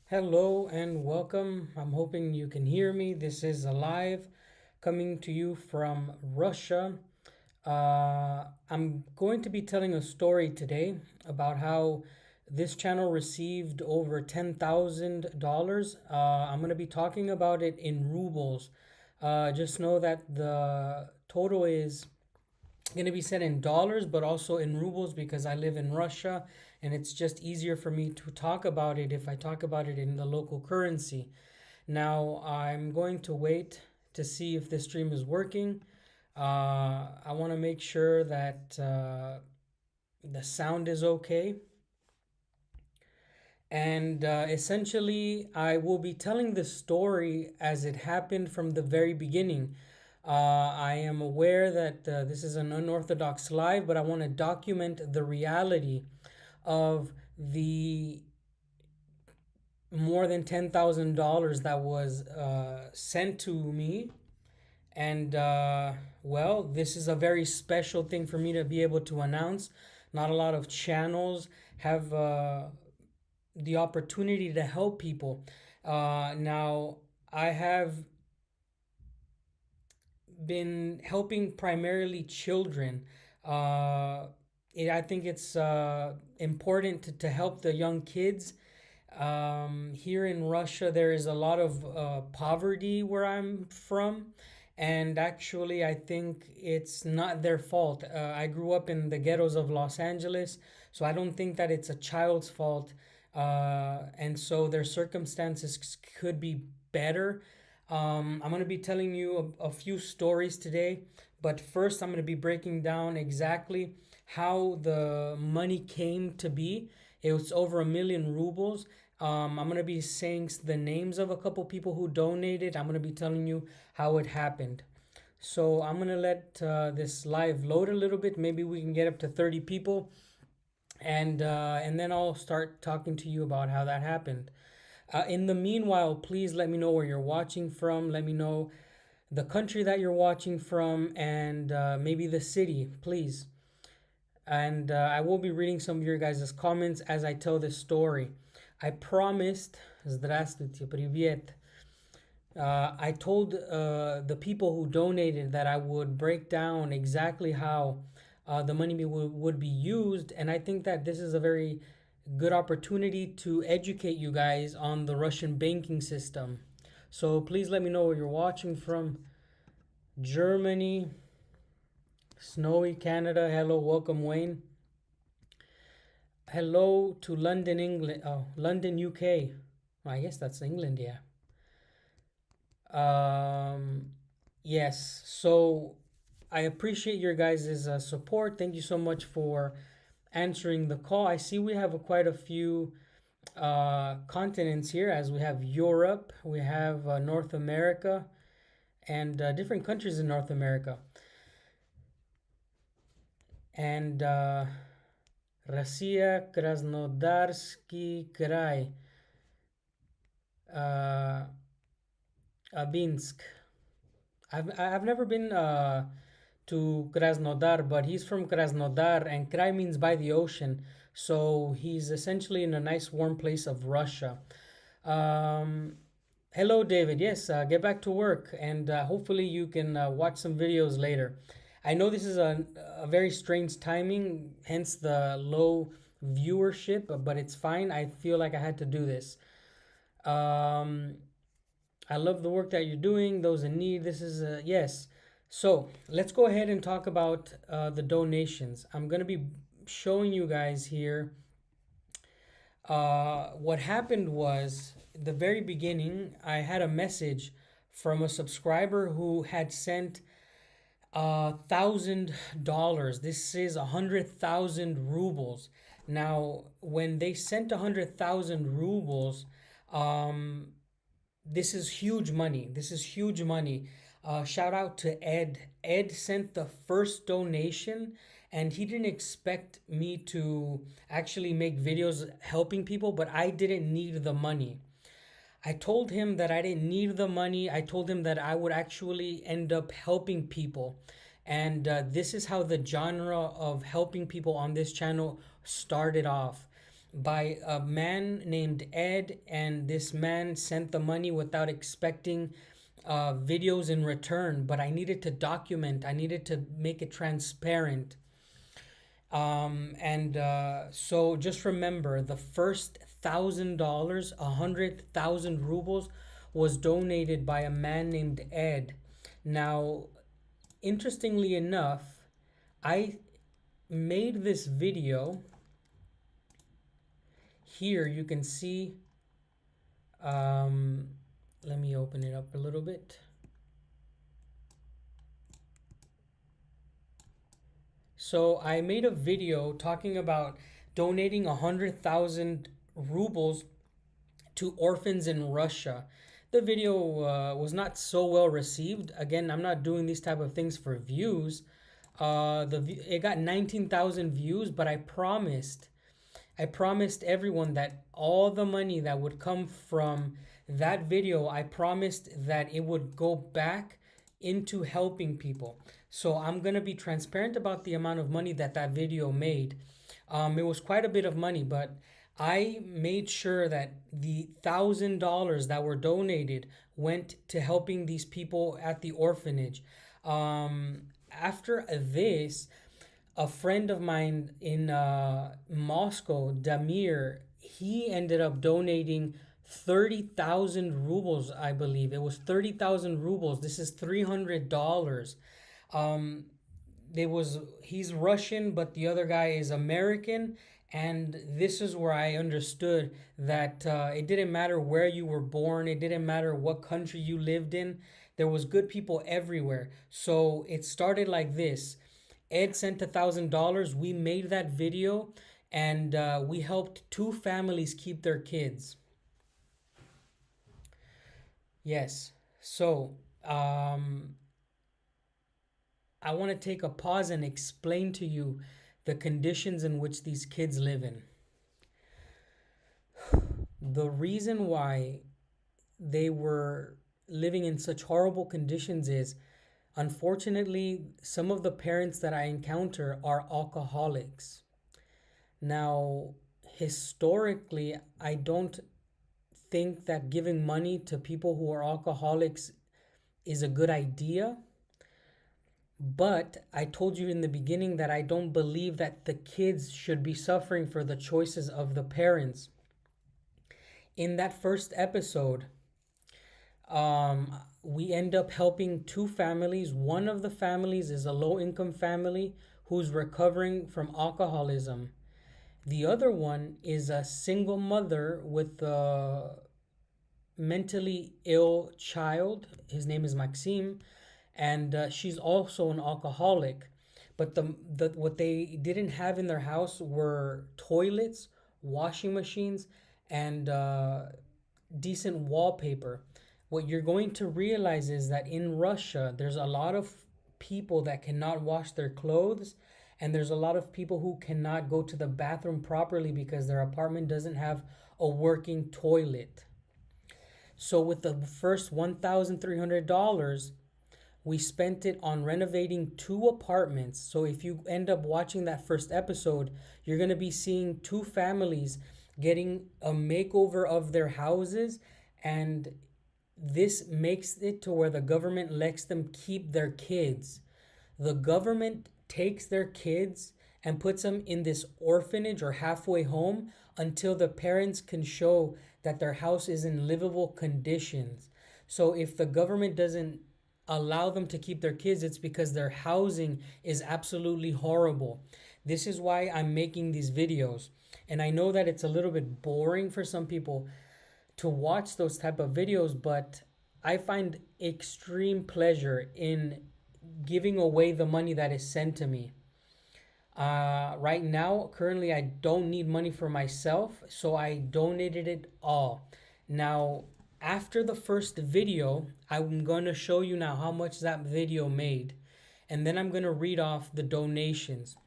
Hello and welcome. I'm hoping you can hear me. This is Alive coming to you from Russia. I'm going to be telling a story today about how this channel received over $10,000. I'm going to be talking about it in rubles. Just know that the total is going to be said in dollars, but also in rubles because I live in Russia and it's just easier for me to talk about it if I talk about it in the local currency. Now, I'm going to wait to see if this stream is working. I want to make sure that the sound is okay. And essentially, I will be telling the story as it happened from the very beginning. I am aware that this is an unorthodox live, but I want to document the reality of the more than $10,000 that was sent to me. And well, this is a very special thing for me to be able to announce. Not a lot of channels have the opportunity to help people. Now, I have been helping primarily children. I think it's important to help the young kids. Here in Russia, there is a lot of poverty where I'm from. And actually, I think it's not their fault. I grew up in the ghettos of Los Angeles, so I don't think that it's a child's fault. And so their circumstances could be better. I'm going to be telling you a few stories today, but first, I'm going to be breaking down exactly how the money came to be. It was over 1 million rubles. I'm going to be saying the names of a couple people who donated. I'm going to be telling you how it happened. So I'm going to let this live load a little bit. Maybe we can get up to 30 people. And then I'll start talking to you about how that happened. In the meanwhile, please let me know where you're watching from. Let me know the country that you're watching from and maybe the city, please. And I will be reading some of your guys' comments as I tell this story. I promised, Здравствуйте, привет. I told the people who donated that I would break down exactly how the money would be used. And I think that this is a very good opportunity to educate you guys on the Russian banking system. So please let me know where you're watching from. Germany, snowy Canada. Hello, welcome, Wayne. Hello to London, England. Oh, London, UK. Well, I guess that's England, yeah. Yes. So I appreciate your guys' support. Thank you so much for answering the call. I see we have quite a few continents here, as we have Europe, we have North America, and different countries in North America. And Россия, Krasnodarsky Krai, Abinsk. I've never been to Krasnodar, but he's from Krasnodar, and Krai means by the ocean. So he's essentially in a nice warm place of Russia. Hello, David. Yes, get back to work, and hopefully you can watch some videos later. I know this is a very strange timing, hence the low viewership, but it's fine. I feel like I had to do this. Um, I love the work that you're doing. Those in need. This is yes. So let's go ahead and talk about the donations. I'm gonna be showing you guys here. What happened was the very beginning. I had a message from a subscriber who had sent $1,000. This is 100,000 rubles. Now, when they sent 100,000 rubles, um, this is huge money. This is huge money. Shout out to Ed. Ed sent the first donation, and he didn't expect me to actually make videos helping people, but I didn't need the money. I told him that I didn't need the money. I told him that I would actually end up helping people. And this is how the genre of helping people on this channel started off. by a man named Ed, and this man sent the money without expecting videos in return. But I needed to document, I needed to make it transparent. And So just remember, the first $1,000, 100,000 rubles, was donated by a man named Ed. Now, interestingly enough, I made this video. Here you can see, let me open it up a little bit. So I made a video talking about donating 100,000 rubles to orphans in Russia. The video was not so well received. Again, I'm not doing these type of things for views. It got 19,000 views, but I promised everyone that all the money that would come from that video, I promised that it would go back into helping people. So I'm going to be transparent about the amount of money that that video made. It was quite a bit of money, but I made sure that the $1,000 that were donated went to helping these people at the orphanage. After this, a friend of mine in Moscow, Damir, he ended up donating 30,000 rubles, I believe. It was 30,000 rubles. This is $300. Um, he's Russian, but the other guy is American. And this is where I understood that it didn't matter where you were born, it didn't matter what country you lived in. There was good people everywhere. So it started like this. Ed sent $1,000. We made that video, and we helped two families keep their kids. Yes. So I want to take a pause and explain to you the conditions in which these kids live in. The reason why they were living in such horrible conditions is, unfortunately, some of the parents that I encounter are alcoholics. Now, historically, I don't think that giving money to people who are alcoholics is a good idea. But I told you in the beginning that I don't believe that the kids should be suffering for the choices of the parents. In that first episode, we end up helping two families. One of the families is a low-income family who's recovering from alcoholism. The other one is a single mother with a mentally ill child. His name is Maxim, and she's also an alcoholic. But what they didn't have in their house were toilets, washing machines, and decent wallpaper. What you're going to realize is that in Russia, there's a lot of people that cannot wash their clothes, and there's a lot of people who cannot go to the bathroom properly because their apartment doesn't have a working toilet. So with the first $1,300, we spent it on renovating two apartments. So if you end up watching that first episode, you're going to be seeing two families getting a makeover of their houses, and this makes it to where the government lets them keep their kids. The government takes their kids and puts them in this orphanage or halfway home until the parents can show that their house is in livable conditions. So if the government doesn't allow them to keep their kids, it's because their housing is absolutely horrible. This is why I'm making these videos. And I know that it's a little bit boring for some people to watch those type of videos, but I find extreme pleasure in giving away the money that is sent to me. Right now, currently, I don't need money for myself, so I donated it all. Now, after the first video, I'm going to show you now how much that video made, and then I'm going to read off the donations.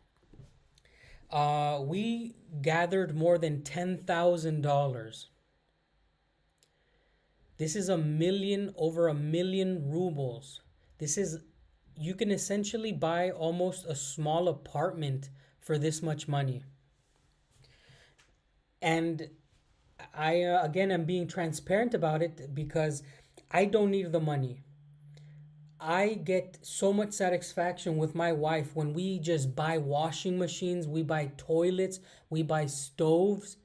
We gathered more than $10,000. This is over a million rubles. You can essentially buy almost a small apartment for this much money. And I again, I'm being transparent about it because I don't need the money. I get so much satisfaction with my wife when we just buy washing machines, we buy toilets, we buy stoves.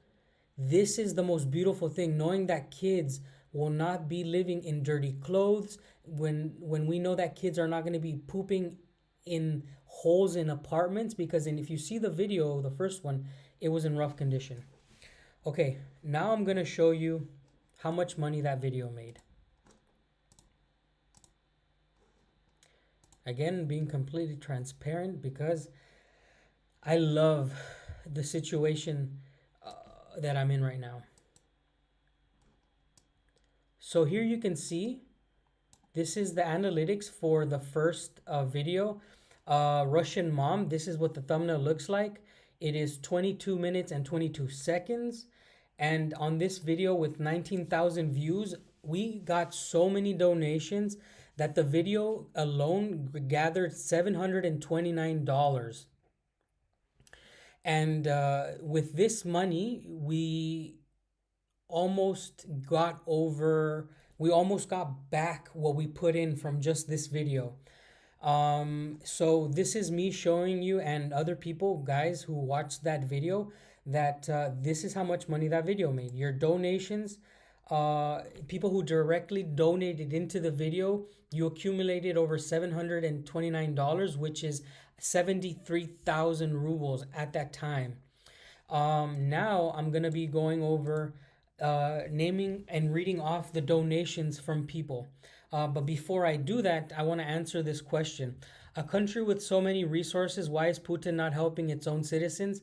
This is the most beautiful thing, knowing that kids will not be living in dirty clothes, when we know that kids are not going to be pooping in holes in apartments, because if you see the video, the first one, it was in rough condition. Okay, now I'm going to show you how much money that video made. Again, being completely transparent because I love the situation that I'm in right now. So here you can see, this is the analytics for the first video. Russian mom, this is what the thumbnail looks like. It is 22 minutes and 22 seconds. And on this video with 19,000 views, we got so many donations that the video alone gathered $729. And with this money, almost got over, we almost got back what we put in from just this video. So this is me showing you and other people, guys who watched that video, that this is how much money that video made. Your donations, people who directly donated into the video, you accumulated over $729, which is 73,000 rubles at that time. Now I'm gonna be going over naming and reading off the donations from people. But before I do that, I want to answer this question. A country with so many resources, why is Putin not helping its own citizens?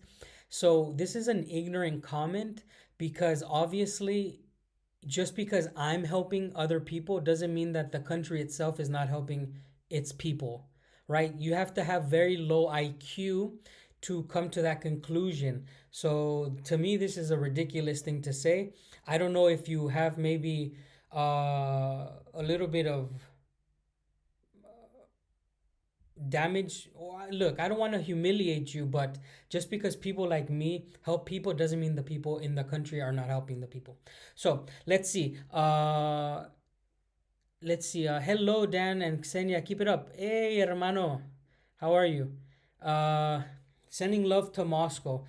So this is an ignorant comment, because obviously just because I'm helping other people doesn't mean that the country itself is not helping its people, right? You have to have very low IQ to come to that conclusion. So to me, this is a ridiculous thing to say. I don't know if you have maybe a little bit of damage. Look, I don't want to humiliate you, but just because people like me help people doesn't mean the people in the country are not helping the people. So let's see. Hello, Dan and Ksenia. Keep it up. Hey, hermano. How are you? Sending love to Moscow.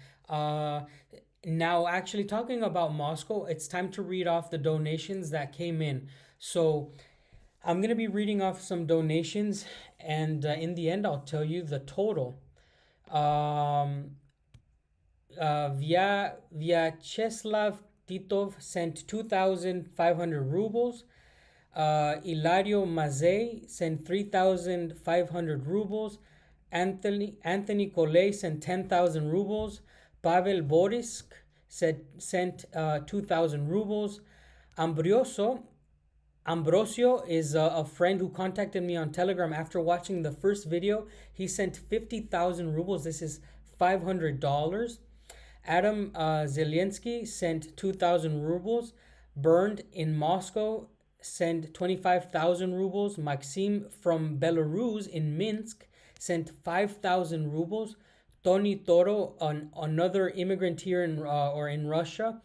Now, actually, talking about Moscow, it's time to read off the donations that came in. So I'm going to be reading off some donations, and in the end, I'll tell you the total. Vyacheslav Titov sent 2,500 rubles. Ilario Mazei sent 3,500 rubles. Anthony Collet sent 10,000 rubles. Pavel Borisk sent 2,000 rubles. Ambrosio is a friend who contacted me on Telegram after watching the first video. He sent 50,000 rubles. This is $500. Adam Zelensky sent 2,000 rubles. Burned in Moscow sent 25,000 rubles. Maxim from Belarus in Minsk sent 5,000 rubles. Tony Toro, another immigrant here in Russia,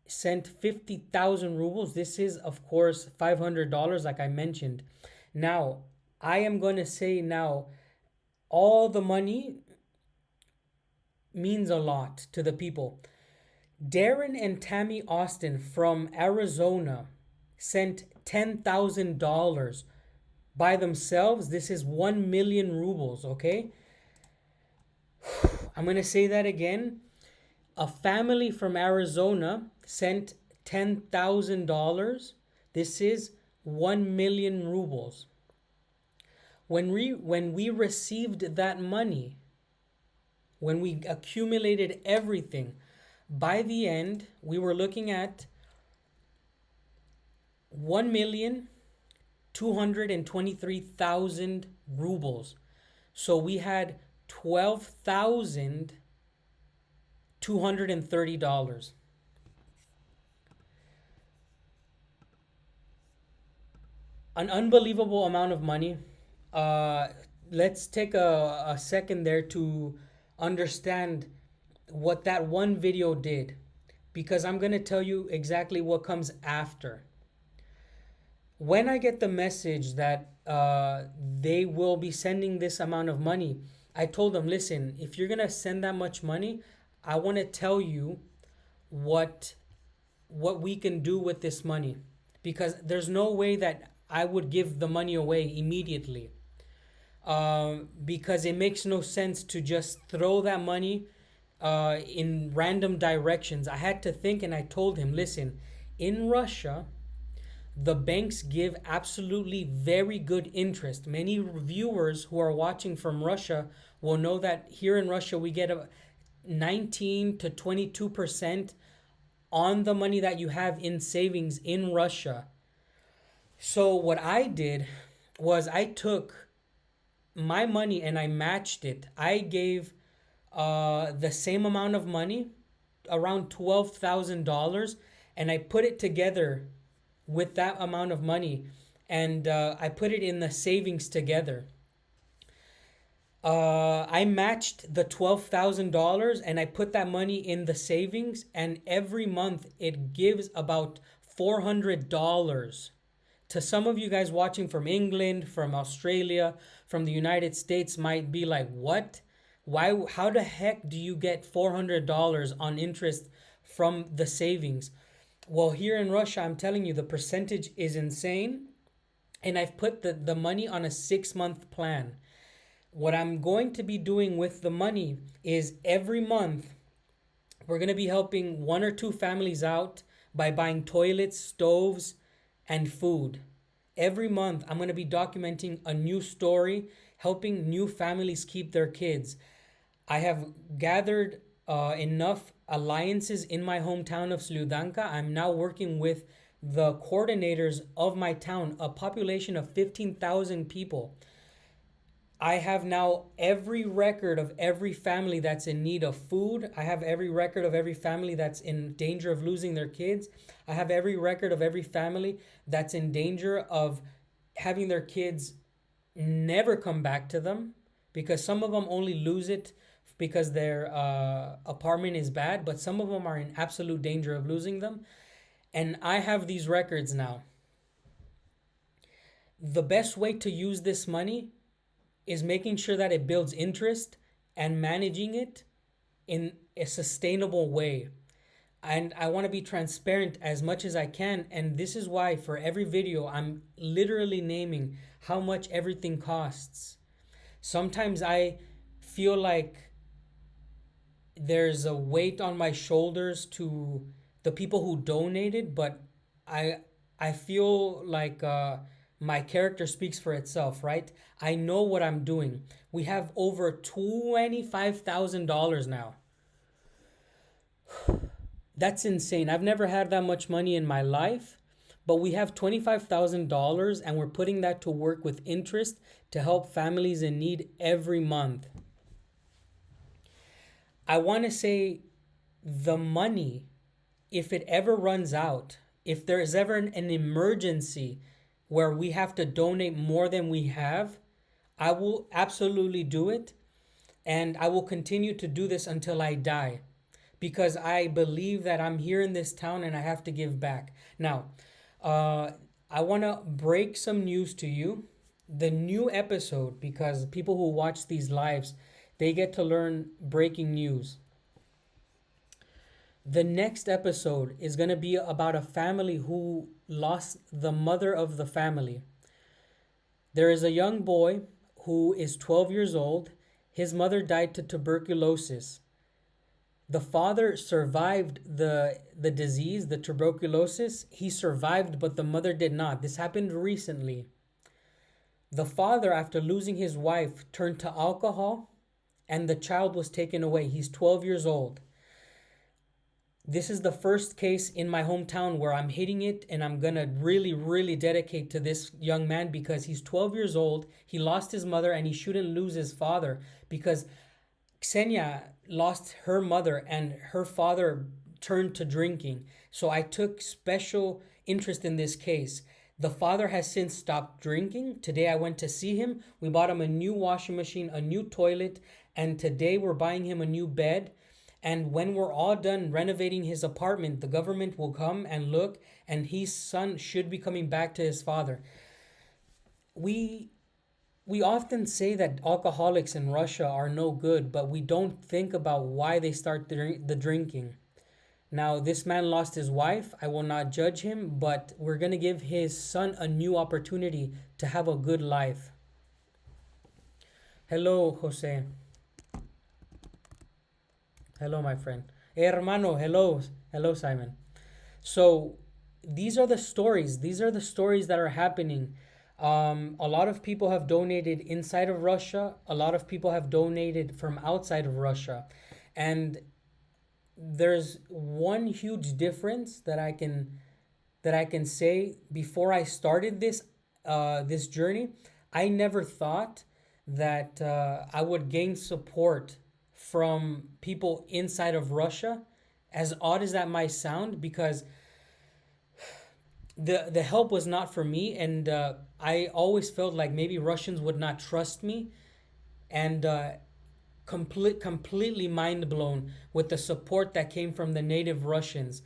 sent 50,000 rubles. This is, of course, $500, like I mentioned. Now, I am going to say now, all the money means a lot to the people. Darren and Tammy Austin from Arizona sent $10,000 by themselves. This is 1 million rubles, okay? I'm going to say that again. A family from Arizona sent $10,000. This is 1 million rubles. When we received that money, when we accumulated everything, by the end, we were looking at 1,223,000 rubles. So we had $12,230. An unbelievable amount of money. Let's take a second there to understand what that one video did, because I'm going to tell you exactly what comes after. When I get the message that they will be sending this amount of money, I told them, listen, if you're going to send that much money, I want to tell you what we can do with this money, because there's no way that I would give the money away immediately, because it makes no sense to just throw that money in random directions. I had to think, and I told him, listen, in Russia, the banks give absolutely very good interest. Many viewers who are watching from Russia will know that here in Russia we get a 19 to 22% on the money that you have in savings in Russia. So what I did was I took my money and I matched it. I gave the same amount of money, around $12,000, and I put it together with that amount of money, and I put it in the savings together. I matched the $12,000 and I put that money in the savings, and every month it gives about $400. To some of you guys watching from England, from Australia, from the United States might be like, what? Why? How the heck do you get $400 on interest from the savings? Well, here in Russia, I'm telling you, the percentage is insane. And I've put the money on a 6-month plan. What I'm going to be doing with the money is every month, we're going to be helping 1 or 2 families out by buying toilets, stoves, and food. Every month, I'm going to be documenting a new story, helping new families keep their kids. I have gathered enough alliances in my hometown of Slyudanka. I'm now working with the coordinators of my town, a population of 15,000 people. I have now every record of every family that's in need of food. I have every record of every family that's in danger of losing their kids. I have every record of every family that's in danger of having their kids never come back to them, because some of them only lose it because their apartment is bad, but some of them are in absolute danger of losing them. And I have these records now. The best way to use this money is making sure that it builds interest and managing it in a sustainable way. And I want to be transparent as much as I can. And this is why for every video, I'm literally naming how much everything costs. Sometimes I feel like there's a weight on my shoulders to the people who donated, but I feel like my character speaks for itself, right? I know what I'm doing. We have over $25,000 now. That's insane. I've never had that much money in my life, but we have $25,000 and we're putting that to work with interest to help families in need every month. I want to say the money, if it ever runs out, if there is ever an emergency where we have to donate more than we have, I will absolutely do it. And I will continue to do this until I die, because I believe that I'm here in this town and I have to give back. Now, I want to break some news to you. The new episode, because people who watch these lives, they get to learn breaking news. The next episode is going to be about a family who lost the mother of the family. There is a young boy who is 12 years old. His mother died to tuberculosis. The father survived the disease, the tuberculosis. He survived, but the mother did not. This happened recently. The father, after losing his wife, turned to alcohol, and the child was taken away. He's 12 years old. This is the first case in my hometown where I'm hitting it, and I'm going to really, really dedicate to this young man, because he's 12 years old. He lost his mother, and he shouldn't lose his father, because Ksenia lost her mother and her father turned to drinking. So I took special interest in this case. The father has since stopped drinking. Today I went to see him. We bought him a new washing machine, a new toilet, and today we're buying him a new bed. And when we're all done renovating his apartment, the government will come and look, and his son should be coming back to his father. We we often say that alcoholics in Russia are no good, but we don't think about why they start the drinking. Now, this man lost his wife. I will not judge him, but we're going to give his son a new opportunity to have a good life. Hello, Jose. Hello, my friend. Hey, hermano. Hello. Hello, Simon. So these are the stories. These are the stories that are happening. A lot of people have donated inside of Russia. A lot of people have donated from outside of Russia. And there's one huge difference that I can say. Before I started this journey, I never thought that I would gain support from people inside of Russia. As odd as that might sound, because the help was not for me, and I always felt like maybe Russians would not trust me, and completely mind blown with the support that came from the native Russians.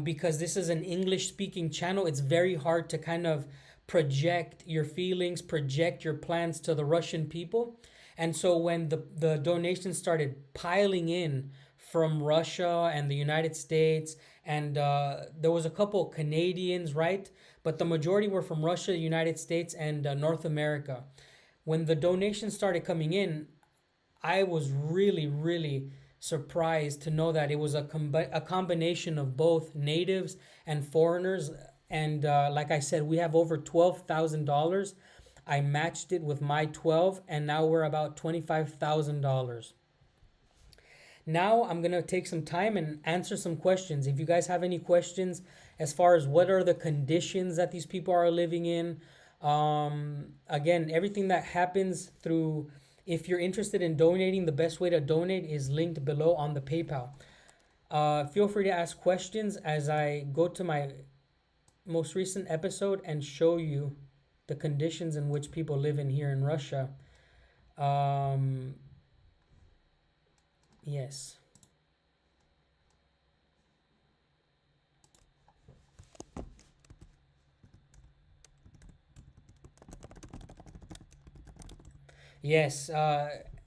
Because this is an English speaking channel, it's very hard to kind of project your feelings, project your plans to the Russian people. And so when the donations started piling in from Russia and the United States, and there was a couple Canadians, right? But the majority were from Russia, United States, and North America. When the donations started coming in, I was really, really surprised to know that it was a combination of both natives and foreigners. And like I said, we have over $12,000. I matched it with my 12, and now we're about $25,000. Now I'm going to take some time and answer some questions. If you guys have any questions as far as what are the conditions that these people are living in, again, everything that happens through, if you're interested in donating, the best way to donate is linked below on the PayPal. Feel free to ask questions as I go to my most recent episode and show you the conditions in which people live in here in Russia. Um, yes. Yes,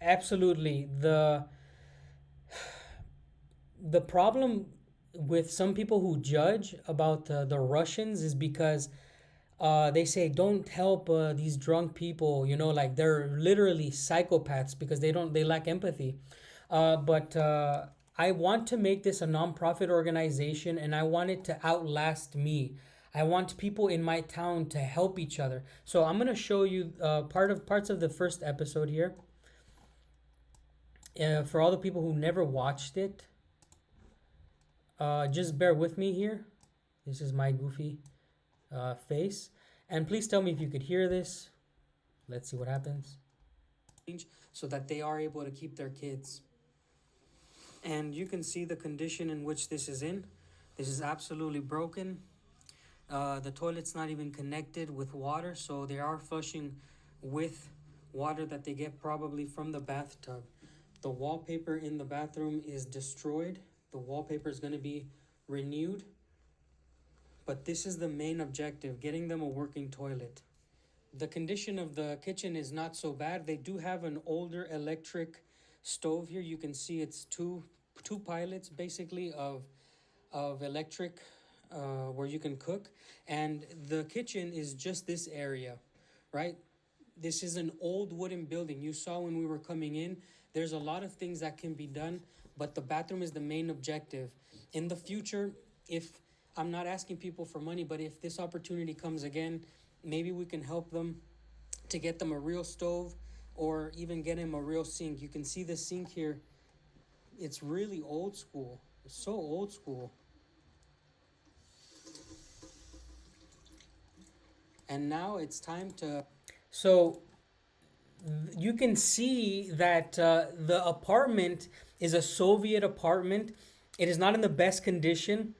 absolutely. The problem with some people who judge about the Russians is because they say don't help these drunk people, like they're literally psychopaths because they lack empathy. But I want to make this a nonprofit organization, and I want it to outlast me. I want people in my town to help each other. So I'm gonna show you parts of the first episode here. For all the people who never watched it, just bear with me here. This is my goofy face. And please tell me if you could hear this. Let's see what happens. So that they are able to keep their kids. And you can see the condition in which this is in. This is absolutely broken. The toilet's not even connected with water, so they are flushing with water that they get probably from the bathtub. The wallpaper in the bathroom is destroyed. The wallpaper is going to be renewed. But this is the main objective, getting them a working toilet. The condition of the kitchen is not so bad. They do have an older electric stove here. You can see it's two pilots basically of electric where you can cook. And the kitchen is just this area, right? This is an old wooden building. You saw when we were coming in, there's a lot of things that can be done, but the bathroom is the main objective. In the future, if I'm not asking people for money, but if this opportunity comes again, maybe we can help them to get them a real stove or even get him a real sink. You can see the sink here. It's really old school. It's so old school. And now it's time to... So you can see that the apartment is a Soviet apartment. It is not in the best condition.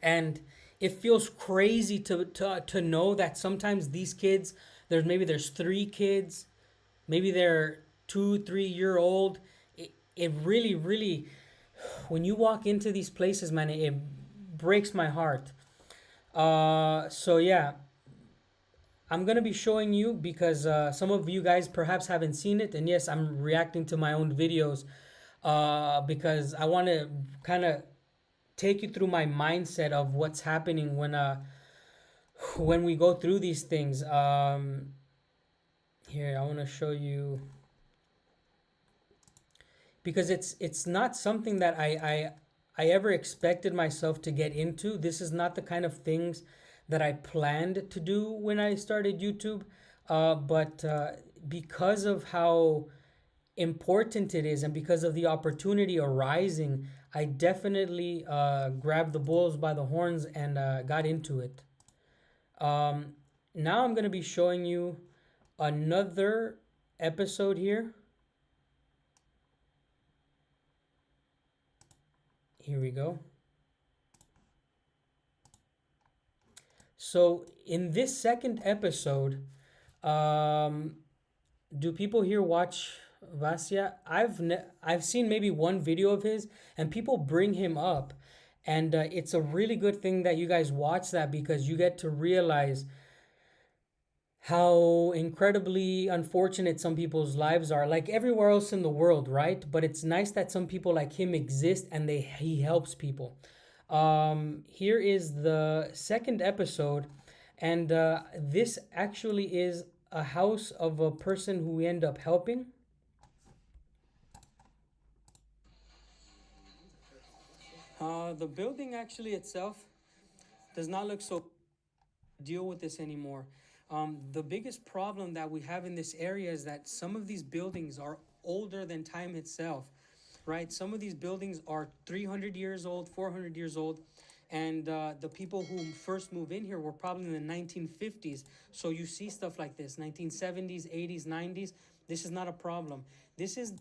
And it feels crazy to know that sometimes these kids, there's 3 kids, maybe they're 2, 3 year old. It really, really When you walk into these places, man, it breaks my heart. So yeah, I'm gonna be showing you because some of you guys perhaps haven't seen it, and yes, I'm reacting to my own videos because I want to kind of take you through my mindset of what's happening when we go through these things. Here, I want to show you because it's not something that I ever expected myself to get into. This is not the kind of things that I planned to do when I started YouTube. But because of how important it is and because of the opportunity arising, I definitely grabbed the bulls by the horns and got into it. Um, Now I'm going to be showing you another episode here. Here we go. So in this second episode, um, do people here watch Vasya? I've seen maybe one video of his, and people bring him up, and it's a really good thing that you guys watch that because you get to realize how incredibly unfortunate some people's lives are, like everywhere else in the world, right? But it's nice that some people like him exist and he helps people. Here is the second episode, and this actually is a house of a person who we end up helping. The building actually itself does not look so deal with this anymore. The biggest problem that we have in this area is that some of these buildings are older than time itself, right? Some of these buildings are 300 years old, 400 years old, and the people who first moved in here were probably in the 1950s. So you see stuff like this, 1970s, 80s, 90s. This is not a problem. This is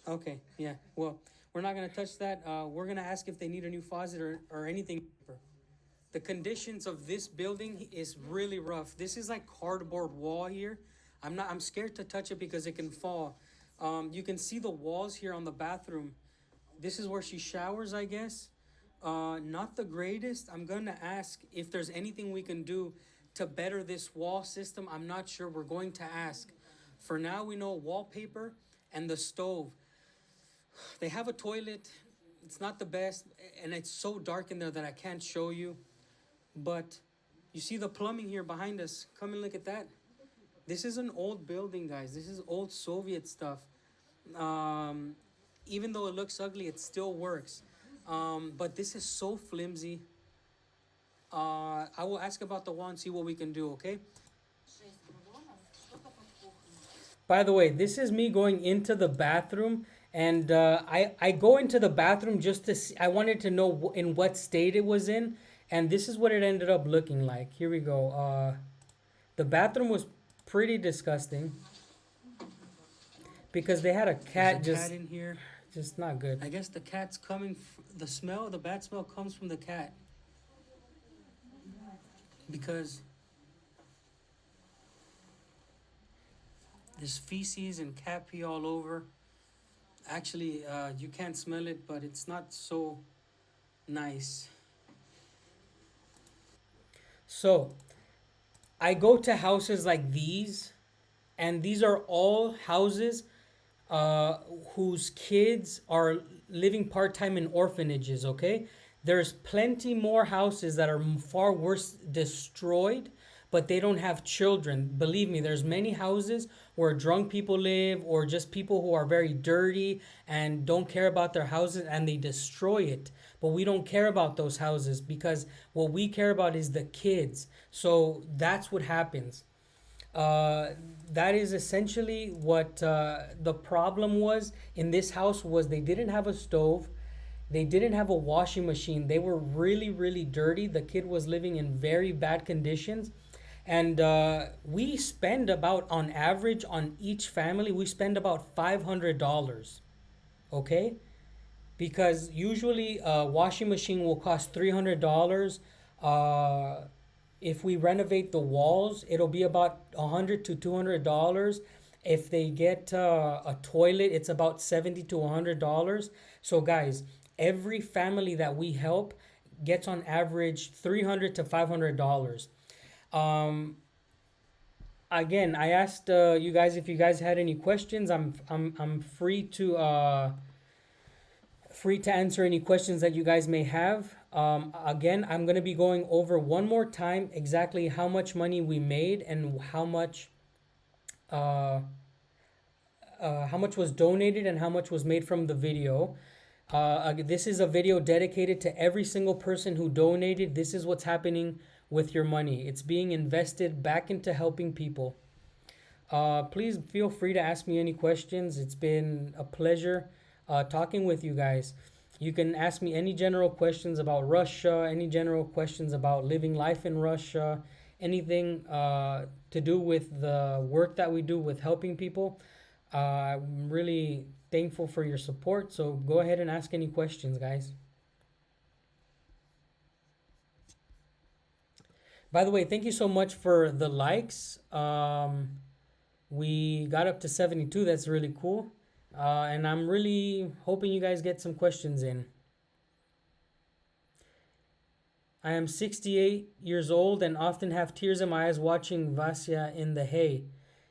okay. Yeah. Well, we're not gonna touch that. We're gonna ask if they need a new faucet or anything. The conditions of this building is really rough. This is like cardboard wall here. I'm scared to touch it because it can fall. You can see the walls here on the bathroom. This is where she showers, I guess. Not the greatest. I'm gonna ask if there's anything we can do to better this wall system. I'm not sure. We're going to ask. For now, we know wallpaper and the stove. They have a toilet. It's not the best, and it's so dark in there that I can't show you. But you see the plumbing here behind us. Come and look at that. This is an old building, guys. This is old Soviet stuff. Um, Even though it looks ugly, it still works. But this is so flimsy. I will ask about the wall and see what we can do, okay? By the way, this is me going into the bathroom, and I go into the bathroom just to see. I wanted to know in what state it was in, and this is what it ended up looking like. Here we go. The bathroom was pretty disgusting because they had a cat. There's a cat in here. Just not good. I guess the cat's coming. The smell, the bad smell, comes from the cat because there's feces and cat pee all over. Actually, you can't smell it, but it's not so nice. So, I go to houses like these, and these are all houses uh, whose kids are living part time in orphanages, okay? There's plenty more houses that are far worse destroyed, but they don't have children. Believe me, there's many houses where drunk people live or just people who are very dirty and don't care about their houses and they destroy it. But we don't care about those houses because what we care about is the kids. So that's what happens. uh, that is essentially what the problem was in this house. Was they didn't have a stove, they didn't have a washing machine, they were really really dirty. The kid was living in very bad conditions, and we spend about, on average, on each family we spend about $500, okay? Because usually a washing machine will cost $300. If we renovate the walls, it'll be about $100 to $200, If they get a toilet, it's about 70 to $100. So guys, every family that we help gets on average $300 to $500. Um, Again, I asked you guys if you guys had any questions. I'm free to answer any questions that you guys may have. Again, I'm gonna be going over one more time exactly how much money we made and uh, how much was donated and how much was made from the video. This is a video dedicated to every single person who donated. This is what's happening with your money. It's being invested back into helping people. Please feel free to ask me any questions. It's been a pleasure talking with you guys. You can ask me any general questions about Russia, any general questions about living life in Russia, anything to do with the work that we do with helping people. I'm really thankful for your support. So go ahead and ask any questions, guys. By the way, thank you so much for the likes. We got up to 72. That's really cool. And I'm really hoping you guys get some questions in. I am 68 years old and often have tears in my eyes watching Vasya in the hay.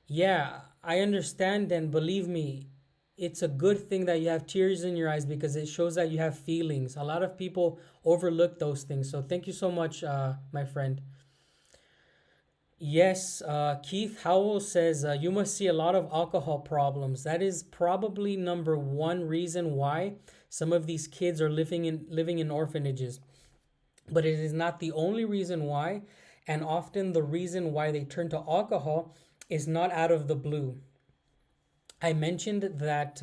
Yeah, I understand, and believe me, it's a good thing that you have tears in your eyes because it shows that you have feelings. A lot of people overlook those things. So thank you so much, my friend. Yes, Keith Howell says you must see a lot of alcohol problems. That is probably number one reason why some of these kids are living in orphanages. But it is not the only reason why, and often the reason why they turn to alcohol is not out of the blue. I mentioned that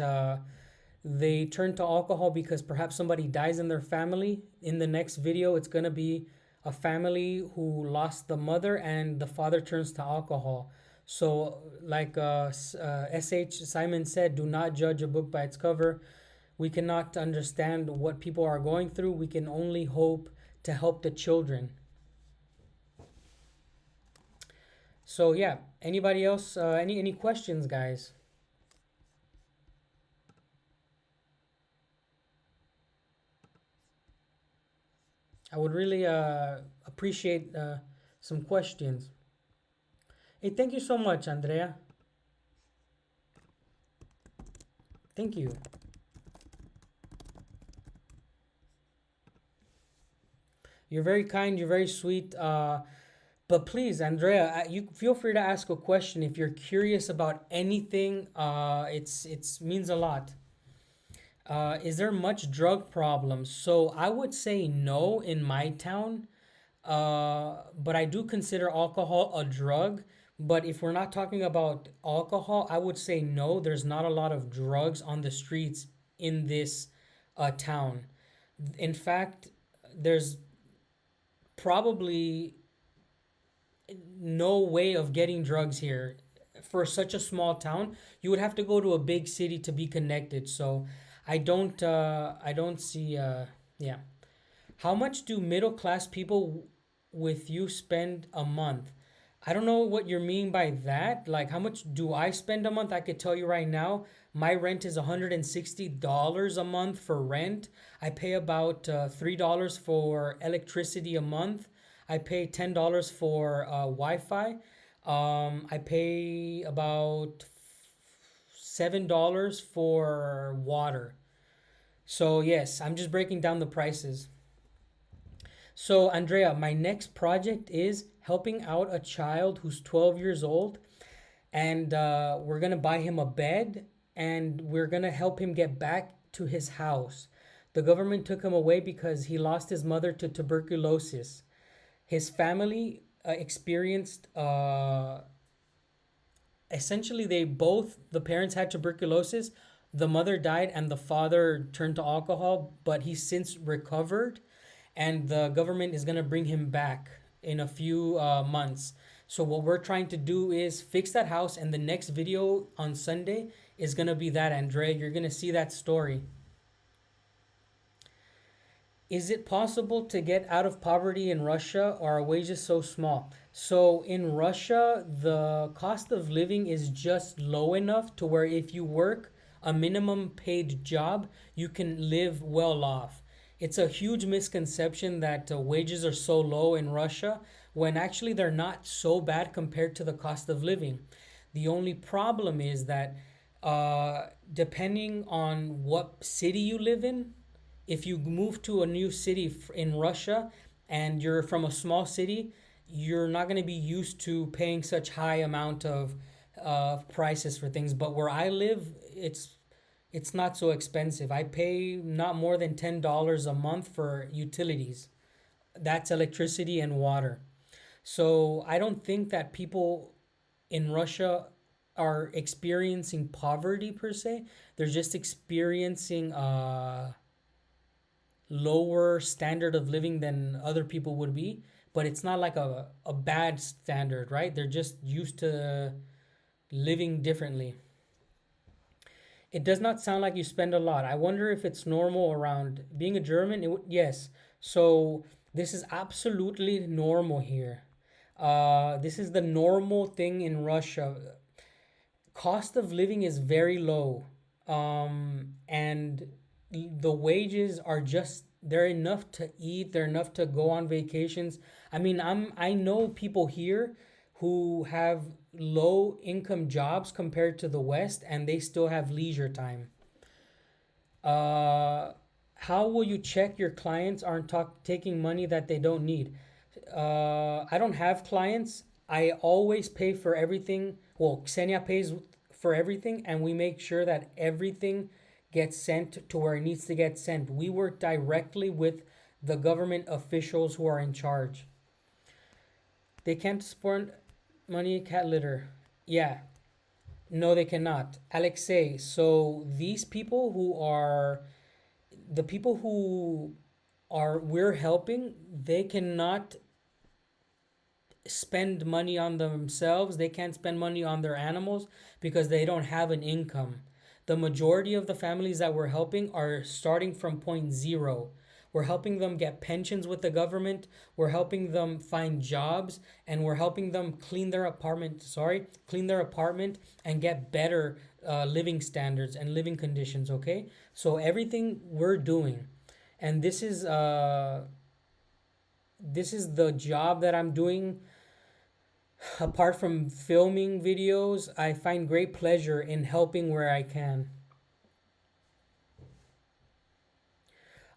they turn to alcohol because perhaps somebody dies in their family. In the next video, it's going to be a family who lost the mother and the father turns to alcohol. So, like S.H. Simon said, do not judge a book by its cover. We cannot understand what people are going through. We can only hope to help the children. So yeah, anybody else? Any questions, guys? I would really appreciate some questions. Hey, thank you so much, Andrea. Thank you. You're very kind. You're very sweet. But please, Andrea, you feel free to ask a question if you're curious about anything. It's means a lot. Is there much drug problems? So I would say no in my town. But I do consider alcohol a drug. But if we're not talking about alcohol, I would say no. There's not a lot of drugs on the streets in this town. In fact, there's probably no way of getting drugs here for such a small town. You would have to go to a big city to be connected. So I don't see yeah. How much do middle class people with you spend a month? I don't know what you mean by that. Like, how much do I spend a month? I could tell you right now, my rent is $160 a month for rent. I pay about $3 for electricity a month. I pay $10 for Wi-Fi. I pay about $7 for water. So yes, I'm just breaking down the prices. So, Andrea, my next project is helping out a child who's 12 years old, and we're gonna buy him a bed, and we're gonna help him get back to his house. The government took him away because he lost his mother to tuberculosis. His family experienced essentially the parents had tuberculosis. The mother died, and the father turned to alcohol, but he's since recovered, and the government is going to bring him back in a few months. So what we're trying to do is fix that house, and the next video on Sunday is going to be that, Andrea. You're going to see that story. Is it possible to get out of poverty in Russia, or are wages so small? So in Russia, the cost of living is just low enough to where if you work a minimum paid job, you can live well off. It's a huge misconception that wages are so low in Russia when actually they're not so bad compared to the cost of living. The only problem is that depending on what city you live in, if you move to a new city in Russia and you're from a small city, you're not going to be used to paying such high amount of prices for things. But where I live, it's not so expensive. I pay not more than $10 a month for utilities. That's electricity and water. So I don't think that people in Russia are experiencing poverty per se. They're just experiencing lower standard of living than other people would be, but it's not like a bad standard, right? They're just used to living differently. It does not sound like you spend a lot. I wonder if it's normal around being a German. Yes. So this is absolutely normal here. This is the normal thing in Russia. Cost of living is very low, and the wages are just they're enough to eat, they're enough to go on vacations. I know people here who have low income jobs compared to the West, and they still have leisure time. uh how will you check your clients aren't taking money that they don't need? I don't have clients. I always pay for everything. Well, Ksenia pays for everything, and we make sure that everything gets sent to where it needs to get sent. We work directly with the government officials who are in charge. They can't support money cat litter. Yeah, no, they cannot. Alexei, so these people who are the people who are we're helping, they cannot spend money on themselves. They can't spend money on their animals because they don't have an income. The majority of the families that we're helping are starting from point zero. We're helping them get pensions with the government. We're helping them find jobs, and we're helping them clean their apartment and get better living standards and living conditions. Okay, so everything we're doing, and this is the job that I'm doing. Apart from filming videos, I find great pleasure in helping where I can.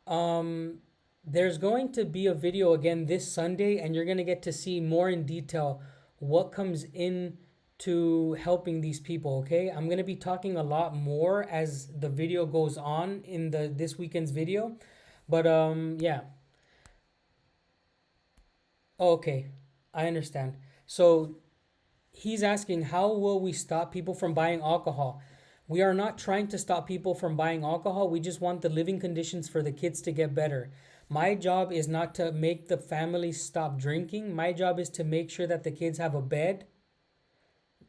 Um, there's going to be a video again this Sunday, and you're going to get to see more in detail what comes in to helping these people, okay? I'm going to be talking a lot more as the video goes on in the this weekend's video. But yeah. Oh, okay. I understand. So he's asking, how will we stop people from buying alcohol? We are not trying to stop people from buying alcohol. We just want the living conditions for the kids to get better. My job is not to make the family stop drinking. My job is to make sure that the kids have a bed.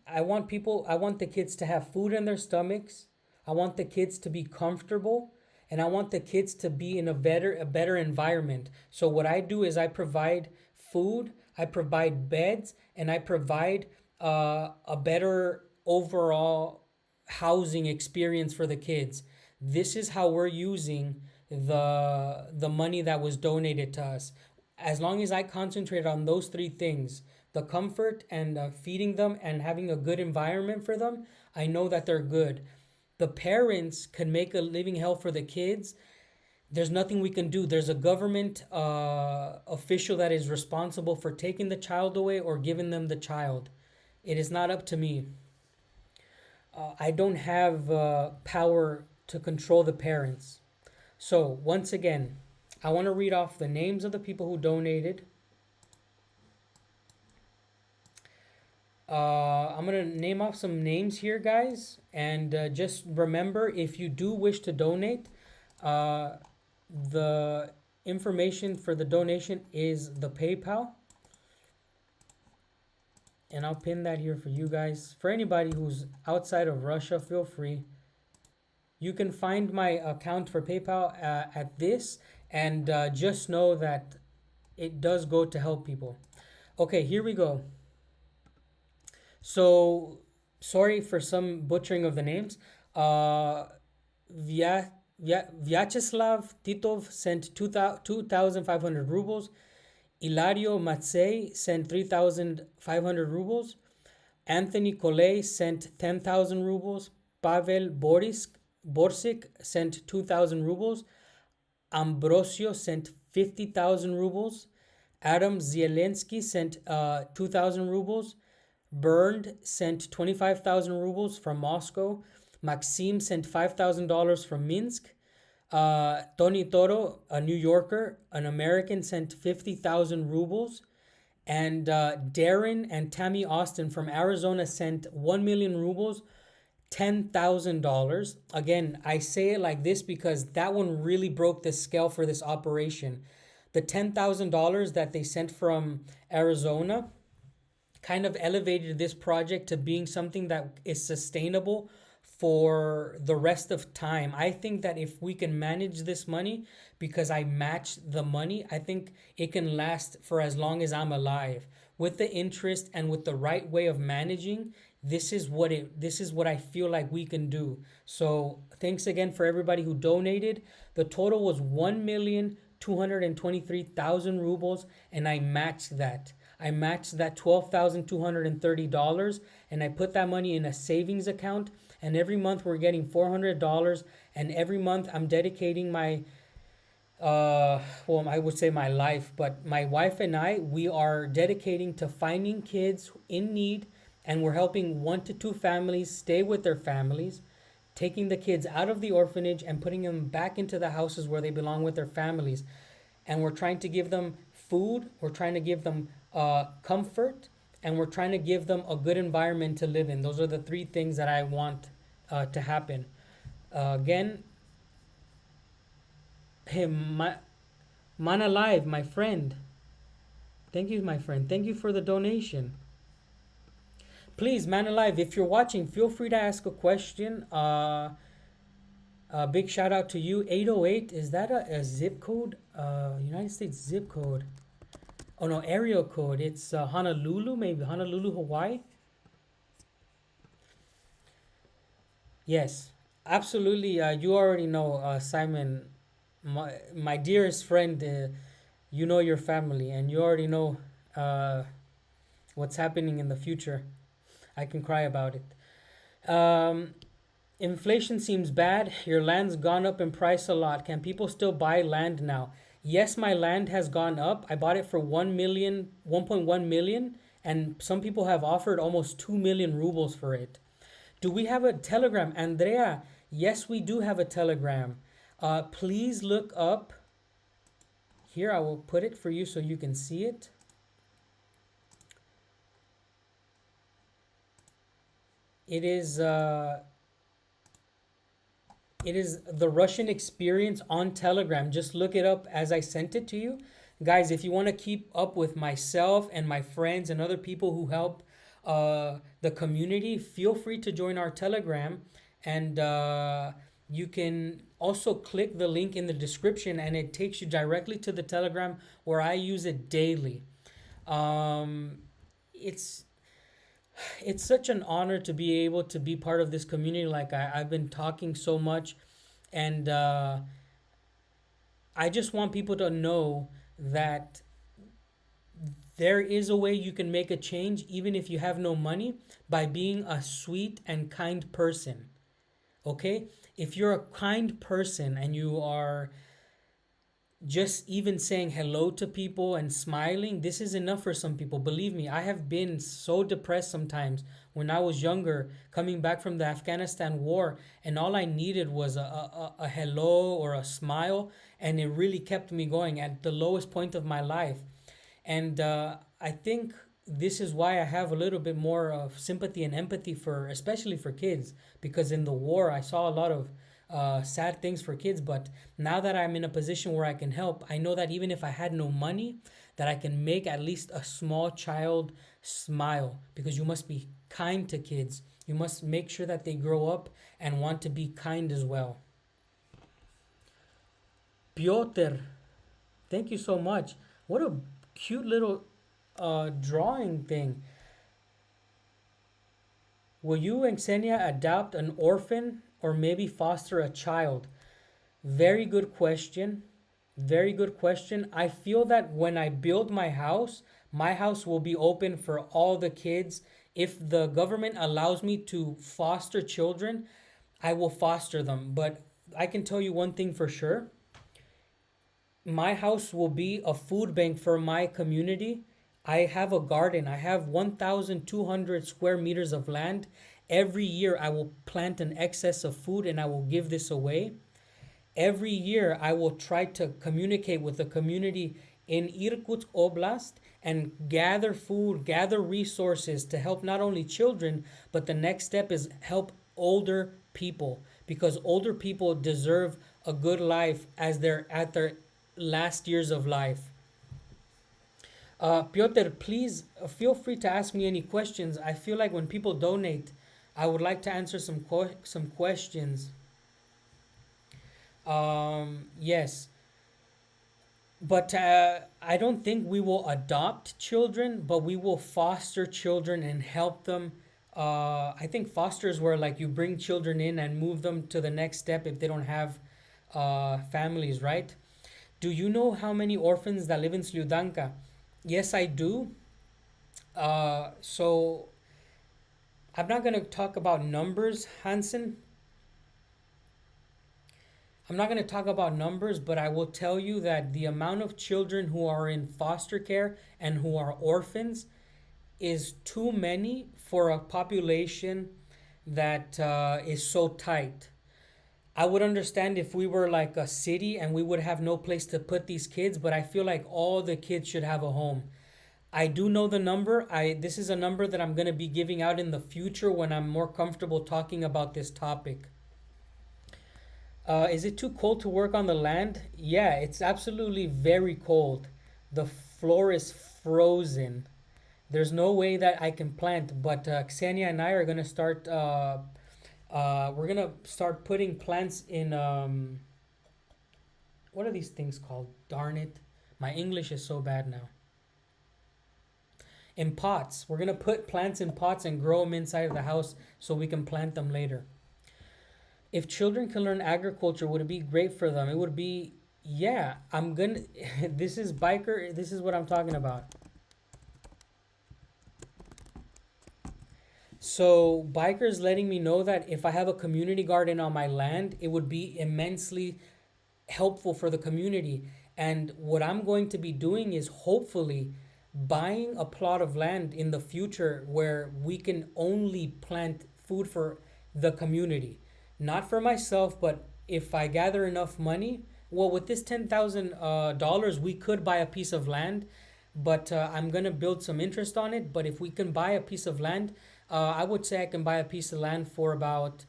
I want the kids to have food in their stomachs. I want the kids to be comfortable, and I want the kids to be in a better environment. So what I do is I provide food, I provide beds, and I provide a better overall housing experience for the kids. This is how we're using the money that was donated to us. As long as I concentrate on those three things, the comfort and feeding them and having a good environment for them, I know that they're good. The parents can make a living hell for the kids. There's nothing we can do. There's a government official that is responsible for taking the child away or giving them the child. It is not up to me. I don't have power to control the parents. So, once again, I want to read off the names of the people who donated. I'm going to name off some names here, guys. And just remember, if you do wish to donate, uh, the information for the donation is the PayPal. And I'll pin that here for you guys. For anybody who's outside of Russia, feel free. You can find my account for PayPal at this, And just know that it does go to help people. Okay, here we go. So, sorry for some butchering of the names. Uh, Vyacheslav Titov sent 2,500 rubles. Ilario Matsei sent 3,500 rubles. Anthony Collet sent 10,000 rubles. Pavel Borsik sent 2,000 rubles. Ambrosio sent 50,000 rubles. Adam Zielensky sent 2,000 rubles. Bernd sent 25,000 rubles from Moscow. Maxim sent $5,000 from Minsk. Tony Toro, a New Yorker, an American, sent 50,000 rubles. And Darren and Tammy Austin from Arizona sent 1 million rubles, $10,000. Again, I say it like this because that one really broke the scale for this operation. The $10,000 that they sent from Arizona kind of elevated this project to being something that is sustainable for the rest of time. I think that if we can manage this money, because I match the money, I think it can last for as long as I'm alive. With the interest and with the right way of managing, this is what I feel like we can do. So thanks again for everybody who donated. The total was 1,223,000 rubles, and I matched that. I matched that $12,230, and I put that money in a savings account. And every month we're getting $400, and every month I'm dedicating my well, I would say my life, but my wife and I, we are dedicating to finding kids in need, and we're helping 1 to 2 families stay with their families, taking the kids out of the orphanage and putting them back into the houses where they belong with their families. And we're trying to give them food, we're trying to give them comfort, and we're trying to give them a good environment to live in. Those are the 3 things that I want to happen. Again, hey, Man Alive, my friend. Thank you, my friend. Thank you for the donation. Please, Man Alive, if you're watching, feel free to ask a question. A big shout out to you. 808, is that a zip code? United States zip code. Oh no, area code. It's Honolulu, maybe Honolulu, Hawaii. Yes, absolutely. You already know, Simon, my dearest friend. You know your family, and you already know uh, what's happening in the future. I can cry about it. Inflation seems bad. Your land's gone up in price a lot. Can people still buy land now? Yes, my land has gone up. I bought it for 1.1 million, and some people have offered almost 2 million rubles for it. Do we have a Telegram? Andrea, yes, we do have a Telegram. Please look up here. I will put it for you so you can see it. It is the Russian Experience on Telegram. Just look it up as I sent it to you. Guys, if you want to keep up with myself and my friends and other people who help the community, feel free to join our Telegram. And you can also click the link in the description, and it takes you directly to the Telegram where I use it daily. Um, it's it's such an honor to be able to be part of this community. Like I've been talking so much, and I just want people to know that there is a way you can make a change, even if you have no money, by being a sweet and kind person. Okay? If you're a kind person and you are just even saying hello to people and smiling, this is enough for some people. Believe me, I have been so depressed sometimes when I was younger, coming back from the Afghanistan war, and all I needed was a hello or a smile, and it really kept me going at the lowest point of my life. And I think this is why I have a little bit more of sympathy and empathy for, especially for kids, because in the war I saw a lot of sad things for kids. But now that I'm in a position where I can help, I know that even if I had no money, that I can make at least a small child smile, because you must be kind to kids. You must make sure that they grow up and want to be kind as well. Piotr, Thank you so much. What a cute little drawing thing. Will you and Xenia adopt an orphan or maybe foster a child? Very good question. Very good question. I feel that when I build my house will be open for all the kids. If the government allows me to foster children, I will foster them. But I can tell you one thing for sure, my house will be a food bank for my community. I have a garden. I have 1,200 square meters of land. Every year, I will plant an excess of food and I will give this away. Every year, I will try to communicate with the community in Irkutsk Oblast and gather food, gather resources to help not only children, but the next step is help older people because older people deserve a good life as they're at their last years of life. Piotr, please feel free to ask me any questions. I feel like when people donate, I would like to answer some questions. Yes, but I don't think we will adopt children, but we will foster children and help them. I think foster is where like you bring children in and move them to the next step if they don't have families, right? Do you know how many orphans that live in Slyudanka? Yes, I do. So I'm not going to talk about numbers, Hansen. I'm not going to talk about numbers, but I will tell you that the amount of children who are in foster care and who are orphans is too many for a population that is so tight. I would understand if we were like a city and we would have no place to put these kids, but I feel like all the kids should have a home. I do know the number. I This is a number that I'm going to be giving out in the future when I'm more comfortable talking about this topic. Is it too cold to work on the land? Yeah, it's absolutely very cold. The floor is frozen. There's no way that I can plant, but Xenia and I are gonna start. We're gonna start putting plants in. What are these things called? Darn it, my English is so bad now. In pots. We're gonna put plants in pots and grow them inside of the house so we can plant them later. If children can learn agriculture, would it be great for them? It would be, yeah. I'm gonna. This is biker. This is what I'm talking about. So bikers letting me know that if I have a community garden on my land, it would be immensely helpful for the community. And what I'm going to be doing is hopefully buying a plot of land in the future where we can only plant food for the community, not for myself, but if I gather enough money, well, with this $10,000, we could buy a piece of land, but I'm gonna build some interest on it. But if we can buy a piece of land, I would say I can buy a piece of land for about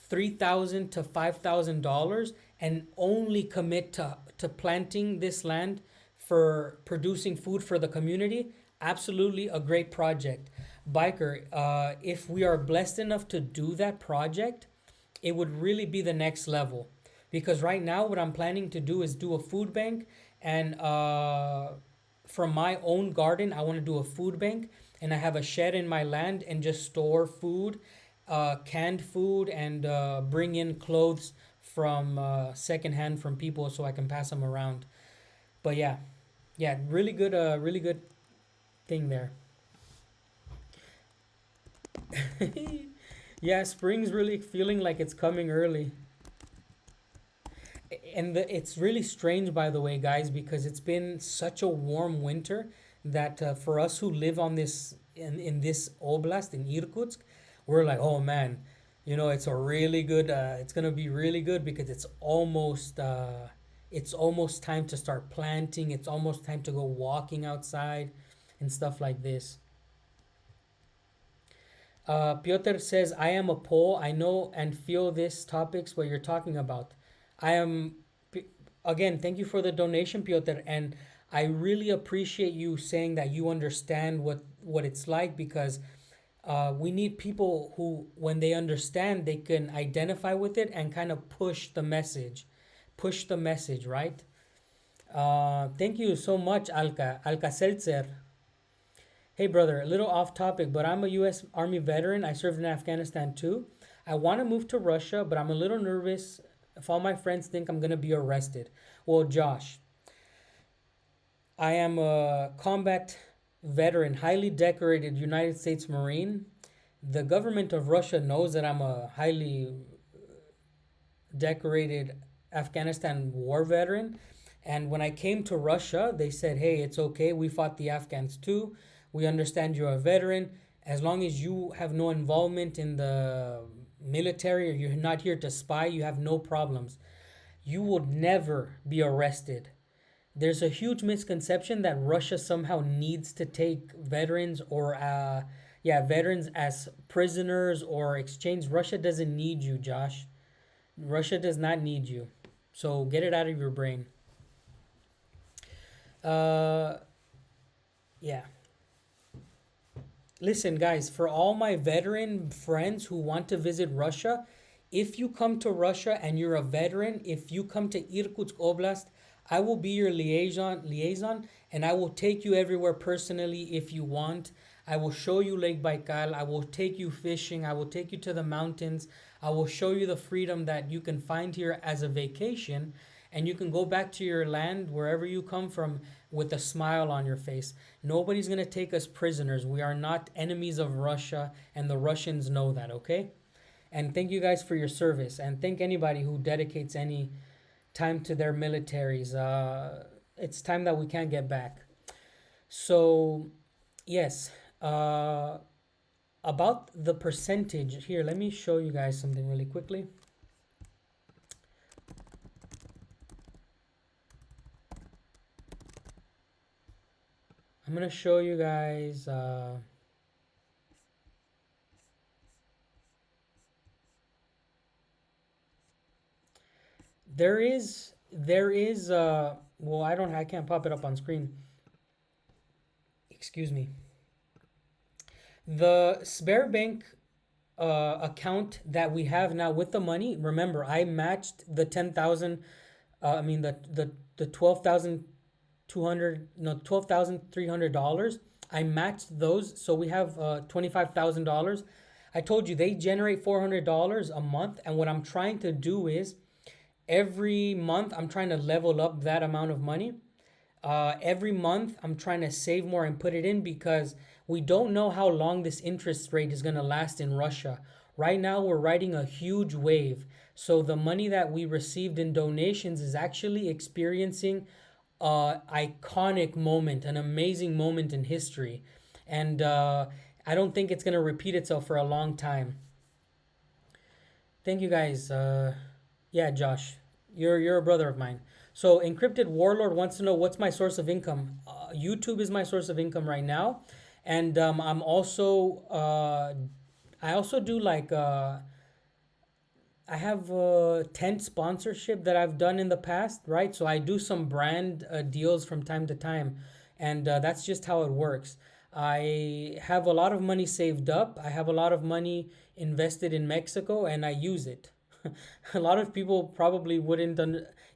$3,000 to $5,000 and only commit to planting this land for producing food for the community. Absolutely a great project. Biker, if we are blessed enough to do that project, it would really be the next level. Because right now, what I'm planning to do is do a food bank, and from my own garden, I want to do a food bank, and I have a shed in my land and just store food, canned food, and bring in clothes from secondhand from people so I can pass them around. But yeah, yeah, really good thing there. Yeah, spring's really feeling like it's coming early. And it's really strange, by the way, guys, because it's been such a warm winter that for us who live on in this oblast in Irkutsk, we're like, oh man, it's a really good. It's gonna be really good because it's almost time to start planting. It's almost time to go walking outside and stuff like this. Piotr says, I am a Pole. I know and feel this topics what you're talking about. I am, again, thank you for the donation, Piotr. And I really appreciate you saying that you understand what it's like because we need people who, when they understand, they can identify with it and kind of push the message. Push the message, right? Thank you so much, Alka Seltzer. Hey, brother, a little off topic, but I'm a U.S. Army veteran. I served in Afghanistan too. I want to move to Russia, but I'm a little nervous if all my friends think I'm going to be arrested. Well, Josh, I am a combat veteran, highly decorated United States Marine. The government of Russia knows that I'm a highly decorated Afghanistan war veteran. And when I came to Russia, they said, hey, it's okay. We fought the Afghans too. We understand you're a veteran. As long as you have no involvement in the military or you're not here to spy, you have no problems. You would never be arrested. There's a huge misconception that Russia somehow needs to take veterans or veterans as prisoners or exchange. Russia doesn't need you, Josh. Russia does not need you. So get it out of your brain. Uh, yeah. Listen, guys, for all my veteran friends who want to visit Russia, if you come to Russia and you're a veteran, if you come to Irkutsk Oblast, I will be your liaison and I will take you everywhere personally if you want. I will show you Lake Baikal. I will take you fishing. I will take you to the mountains. I will show you the freedom that you can find here as a vacation and you can go back to your land wherever you come from with a smile on your face. Nobody's going to take us prisoners. We are not enemies of Russia, and the Russians know that, okay? And thank you guys for your service, and thank anybody who dedicates any time to their militaries. It's time that we can't get back. So, yes, about the percentage here, let me show you guys something really quickly. I'm gonna show you guys. There is well, I can't pop it up on screen. Excuse me. The Sberbank account that we have now with the money. Remember, I matched the 10,000. I mean the 12,200, no, $12,300. I matched those, so we have $25,000. I told you they generate $400 a month, and what I'm trying to do is every month I'm trying to level up that amount of money. Every month I'm trying to save more and put it in because we don't know how long this interest rate is going to last in Russia. Right now we're riding a huge wave. So the money that we received in donations is actually experiencing an iconic moment, an amazing moment in history. And I don't think it's going to repeat itself for a long time. Thank you guys. Yeah, Josh, you're a brother of mine. So Encrypted Warlord wants to know what's my source of income. YouTube is my source of income right now, and I'm also I also do like I have tent sponsorship that I've done in the past, right? So I do some brand deals from time to time, and that's just how it works. I have a lot of money saved up. I have a lot of money invested in Mexico, and I use it. A lot of people probably wouldn't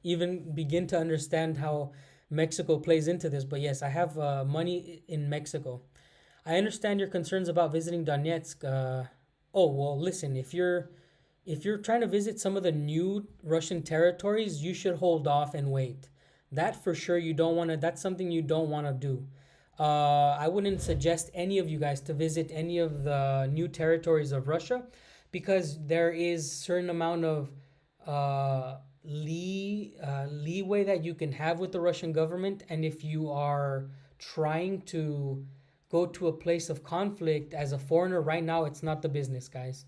even begin to understand how Mexico plays into this, but yes, I have money in Mexico. I understand your concerns about visiting Donetsk. Oh well, listen, if you're trying to visit some of the new Russian territories, you should hold off and wait. That for sure you don't want to. That's something you don't want to do. I wouldn't suggest any of you guys to visit any of the new territories of Russia because there is certain amount of leeway that you can have with the Russian government, and if you are trying to go to a place of conflict as a foreigner right now, it's not the business, guys.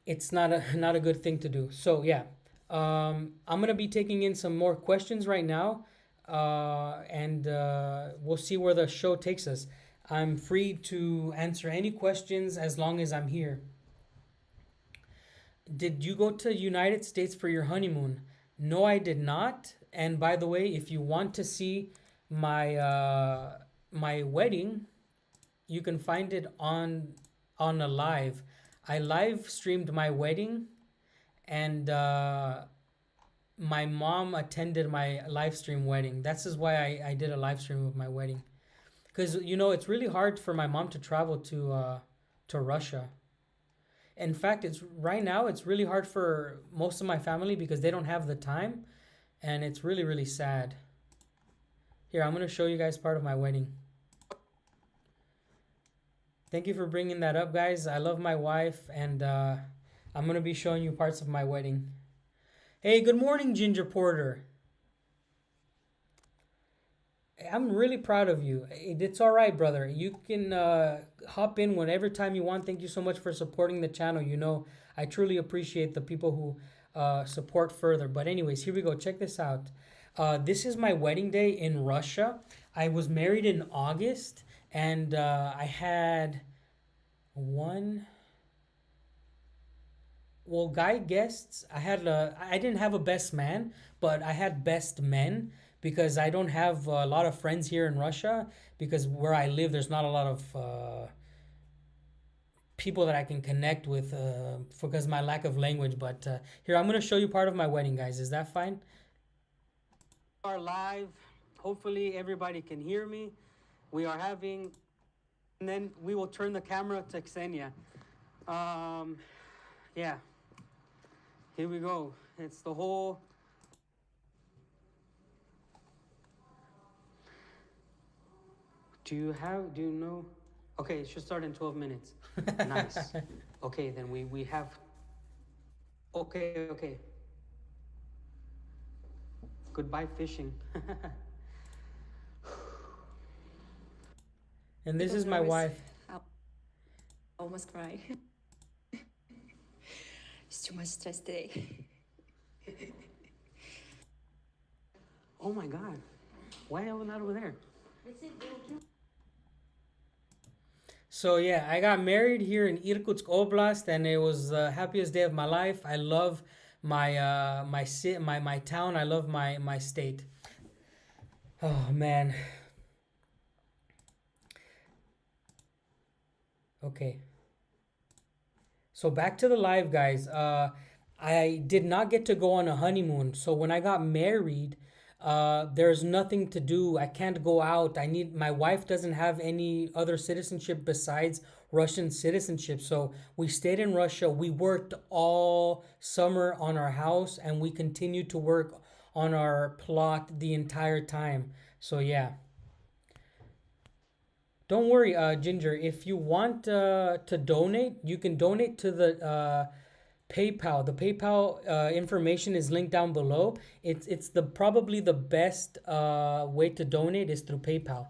It's not a good thing to do. So yeah, I'm gonna be taking in some more questions right now, and we'll see where the show takes us. I'm free to answer any questions as long as I'm here. Did you go to United States for your honeymoon? No, I did not. And by the way, if you want to see my wedding, you can find it on a live. I live streamed my wedding, and my mom attended my live stream wedding. That's is why I did a live stream of my wedding. Because it's really hard for my mom to travel to Russia. In fact, it's right now it's really hard for most of my family because they don't have the time, and it's really really sad. Here, I'm gonna show you guys part of my wedding. Thank you for bringing that up, guys. I love my wife, and I'm gonna be showing you parts of my wedding. Hey, good morning, Ginger Porter. I'm really proud of you. It's all right, brother. You can hop in whenever time you want. Thank you so much for supporting the channel. I truly appreciate the people who support further. But anyways, here we go. Check this out. This is my wedding day in Russia. I was married in August, and I had one, well, guy guests. I didn't have a best man, but I had best men because I don't have a lot of friends here in Russia because where I live there's not a lot of people that I can connect with because of my lack of language. But here, I'm gonna show you part of my wedding, guys. Is that fine? Are live. Hopefully everybody can hear me. We are having, and then we will turn the camera to Ksenia. Um, yeah. Here we go. It's the whole. Do you know? Okay, it should start in 12 minutes. Nice. Okay, then we have. Okay, okay. Goodbye fishing. And this is my wife. I almost cry. It's too much stress today. Oh my God. Why are we not over there? So yeah, I got married here in Irkutsk Oblast, and it was the happiest day of my life. I love my town. I love my state. Oh man. Okay. So back to the live, guys. I did not get to go on a honeymoon. So when I got married, there's nothing to do. I can't go out. My wife doesn't have any other citizenship besides Russian citizenship. So we stayed in Russia. We worked all summer on our house, and we continued to work on our plot the entire time. So yeah. Don't worry, Ginger. If you want to donate, you can donate to the PayPal. The PayPal information is linked down below. It's the probably the best way to donate is through PayPal.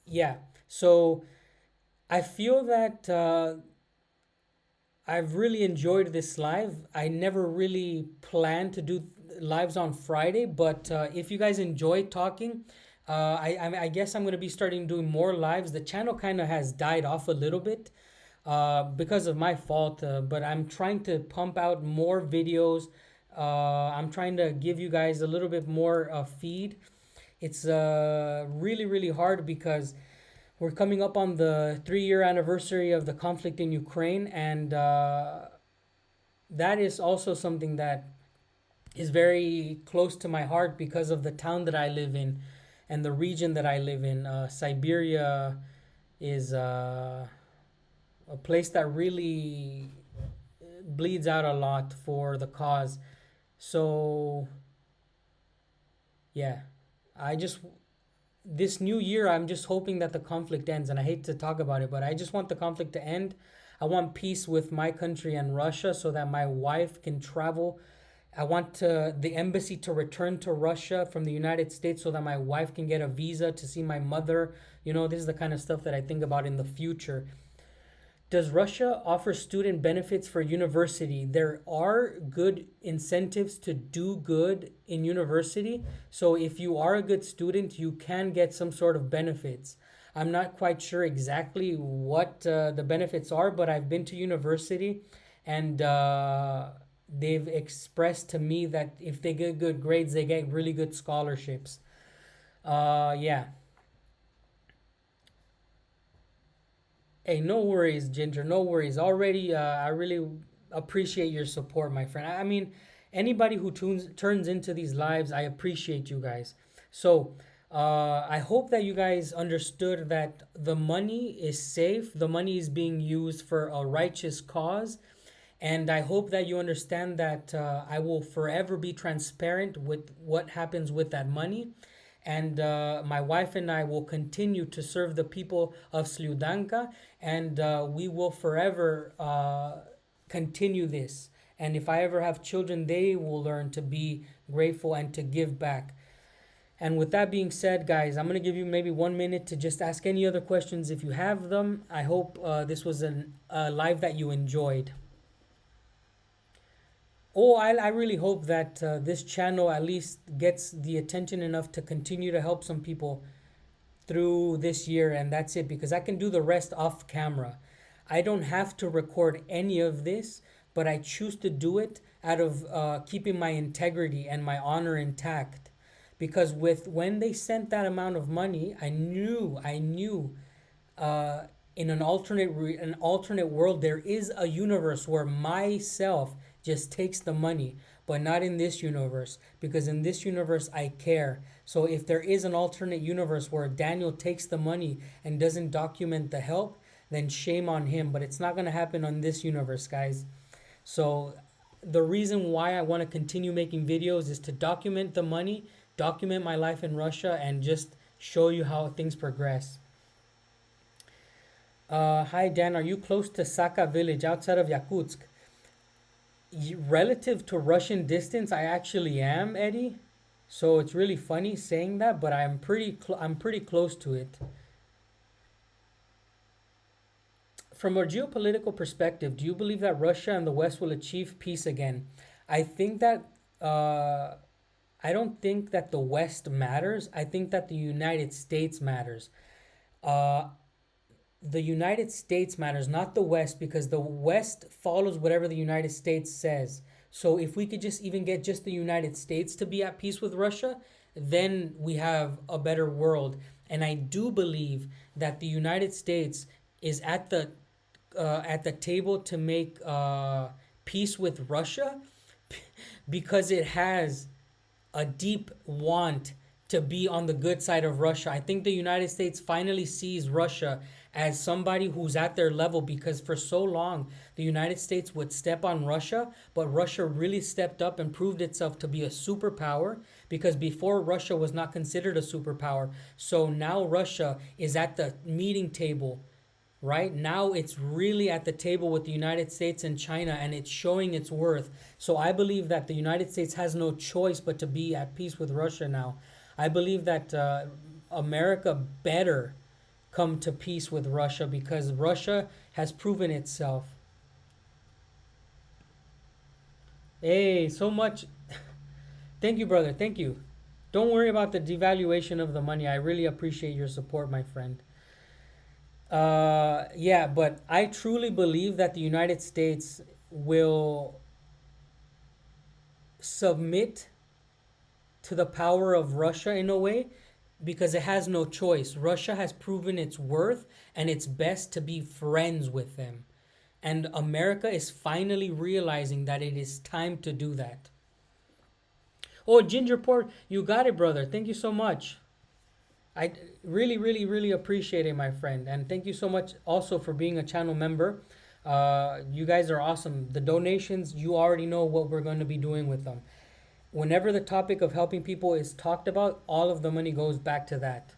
Yeah. So I feel that I've really enjoyed this live. I never really planned to do lives on Friday, but if you guys enjoy talking, I guess I'm gonna be starting doing more lives. The channel kind of has died off a little bit because of my fault, but I'm trying to pump out more videos. I'm trying to give you guys a little bit more feed. It's really, really hard because we're coming up on the 3-year anniversary of the conflict in Ukraine, and that is also something that is very close to my heart because of the town that I live in and the region that I live in. Siberia is a place that really bleeds out a lot for the cause. So, yeah, I just this new year, I'm just hoping that the conflict ends. And I hate to talk about it, but I just want the conflict to end. I want peace with my country and Russia so that my wife can travel. I want the embassy to return to Russia from the United States so that my wife can get a visa to see my mother. This is the kind of stuff that I think about in the future. Does Russia offer student benefits for university? There are good incentives to do good in university. So if you are a good student, you can get some sort of benefits. I'm not quite sure exactly what the benefits are, but I've been to university, and they've expressed to me that if they get good grades, they get really good scholarships. Yeah. Hey, no worries, Ginger. No worries. Already, I really appreciate your support, my friend. I mean, anybody who turns into these lives, I appreciate you guys. So I hope that you guys understood that the money is safe, the money is being used for a righteous cause, and I hope that you understand that I will forever be transparent with what happens with that money. And my wife and I will continue to serve the people of Sliudanka, and we will forever continue this. And if I ever have children, they will learn to be grateful and to give back. And with that being said, guys, I'm going to give you maybe 1 minute to just ask any other questions if you have them. I hope this was a live that you enjoyed. Oh, I really hope that this channel at least gets the attention enough to continue to help some people through this year, and that's it, because I can do the rest off camera. I don't have to record any of this, but I choose to do it out of keeping my integrity and my honor intact. Because when they sent that amount of money, I knew in an alternate world there is a universe where myself just takes the money, but not in this universe, because in this universe I care. So if there is an alternate universe where Daniel takes the money and doesn't document the help, then shame on him, but it's not going to happen on this universe, guys. So the reason why I want to continue making videos is to document the money, document my life in Russia, and just show you how things progress. Hi Dan, are you close to Saka village outside of Yakutsk? Relative to Russian distance, I actually am, Eddie. So it's really funny saying that, but I'm pretty close to it. From a geopolitical perspective, do you believe that Russia and the West will achieve peace again? I think that I don't think that the West matters. I think that the United States matters. The United States matters, not the West, because the West follows whatever the United States says. So if we could just even get just the United States to be at peace with Russia, then we have a better world. And I do believe that the United States is at the table to make peace with Russia because it has a deep want to be on the good side of Russia. I think the United States finally sees Russia as somebody who's at their level, because for so long the United States would step on Russia, but Russia really stepped up and proved itself to be a superpower, because before Russia was not considered a superpower. So now Russia is at the meeting table. Right now it's really at the table with the United States and China, and it's showing its worth. So I believe that the United States has no choice but to be at peace with Russia now. I believe that America better come to peace with Russia, because Russia has proven itself. Hey, so much. Thank you, brother. Thank you. Don't worry about the devaluation of the money. I really appreciate your support, my friend. Yeah, but I truly believe that the United States will submit to the power of Russia in a way, because it has no choice. Russia has proven its worth, and it's best to be friends with them. And America is finally realizing that it is time to do that. Oh, Ginger Port, you got it, brother. Thank you so much. I really appreciate it, my friend. And thank you so much also for being a channel member. You guys are awesome. The donations, you already know what we're going to be doing with them. Whenever the topic of helping people is talked about, all of the money goes back to that.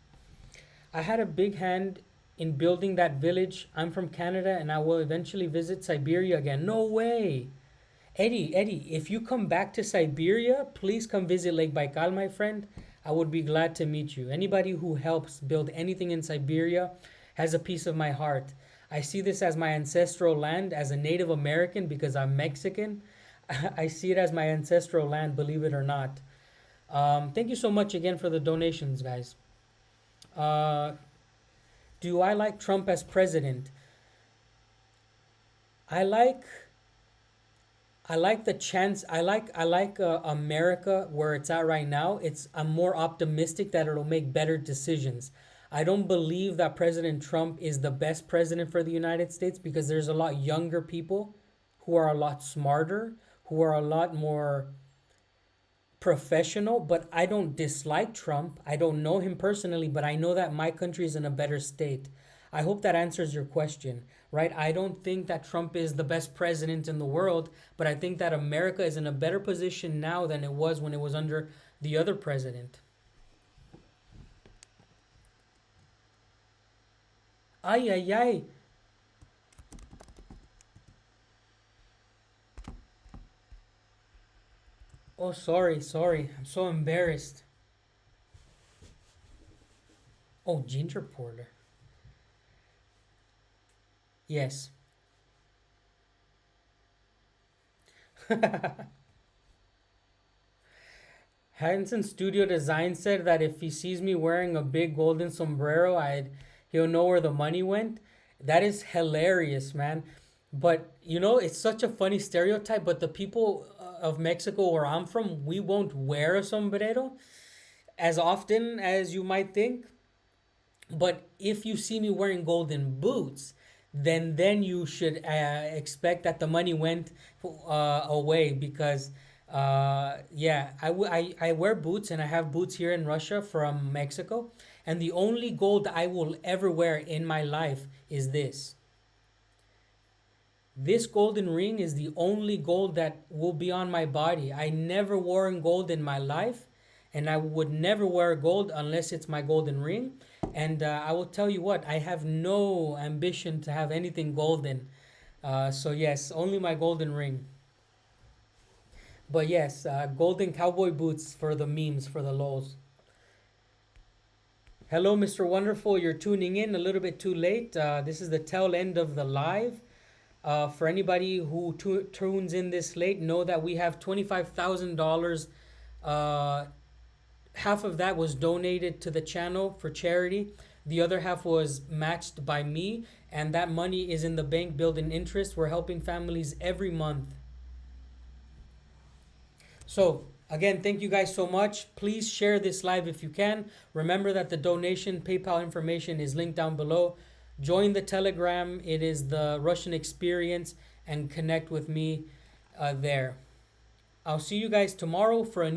I had a big hand in building that village. I'm from Canada, and I will eventually visit Siberia again. No way. Eddie, if you come back to Siberia, please come visit Lake Baikal, my friend. I would be glad to meet you. Anybody who helps build anything in Siberia has a piece of my heart. I see this as my ancestral land as a Native American, because I'm Mexican. I see it as my ancestral land, believe it or not. Thank you so much again for the donations, guys. Do I like Trump as president? I like the chance. I like America where it's at right now. I'm more optimistic that it'll make better decisions. I don't believe that President Trump is the best president for the United States, because there's a lot younger people who are a lot smarter, who are a lot more professional, but I don't dislike Trump. I don't know him personally, but I know that my country is in a better state. I hope that answers your question, right? I don't think that Trump is the best president in the world, but I think that America is in a better position now than it was when it was under the other president. Ay, ay, ay. Oh, sorry, sorry. I'm so embarrassed. Oh, ginger porter. Yes. Hanson Studio Design said that if he sees me wearing a big golden sombrero, he'll know where the money went. That is hilarious, man. But you know, it's such a funny stereotype, but the people of Mexico where I'm from, we won't wear a sombrero as often as you might think. But if you see me wearing golden boots, then you should expect that the money went away because yeah, I wear boots and I have boots here in Russia from Mexico, and the only gold I will ever wear in my life is this. This golden ring is the only gold that will be on my body. I never worn gold in my life, and I would never wear gold unless it's my golden ring. And I will tell you what, I have no ambition to have anything golden. So yes, only my golden ring. But yes, golden cowboy boots for the memes, for the lols. Hello, Mr. Wonderful. You're tuning in a little bit too late. This is the tail end of the live. For anybody who tunes in this late, know that we have $25,000. Half of that was donated to the channel for charity. The other half was matched by me, and that money is in the bank building interest. We're helping families every month. So, again, thank you guys so much. Please share this live if you can. Remember that the donation PayPal information is linked down below. Join the Telegram. It is the Russian Experience, and connect with me there. I'll see you guys tomorrow for a new